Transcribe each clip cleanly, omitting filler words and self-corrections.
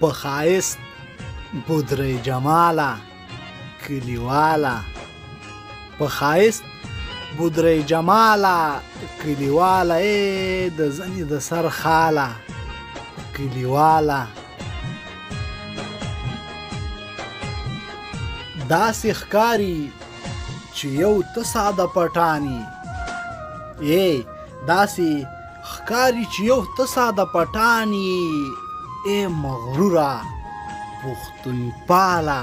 په ښایست بودرۍ جماله کلیواله په ښایست بودرۍ جماله کلیواله د زنې د سر خاله کلیواله داسې ښکاري چې یو ته ساده پټانی داسې ښکاري چې یو ته ساده پټانی مغروره پښتونپاله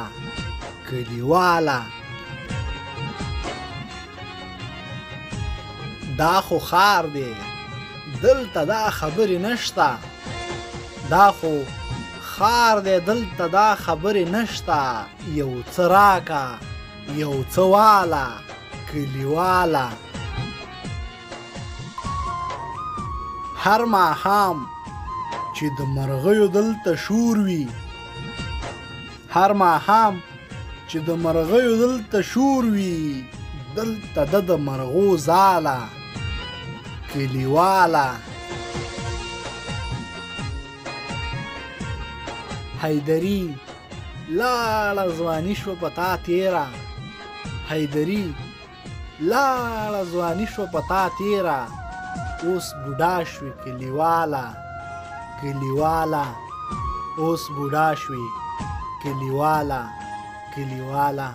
کلیواله دا خو ښار دی دلته دا خبرې نشته دا خو ښار دی دلته دا خبرې نشته یو څه راکه یو څه واله کلیواله هر ماښام چې د مرغیو دلته شور وي هر ماښام چې د مرغیو دلته شور وي دلته د مرغو ځاله کلیواله حیدري لاړه ځواني شوه په تا تېره حیدري لاړه ځواني شوه په تا تېره اوس بوډا شوې کلیواله کلیواله اوس بوډا شوې کلیواله کلیواله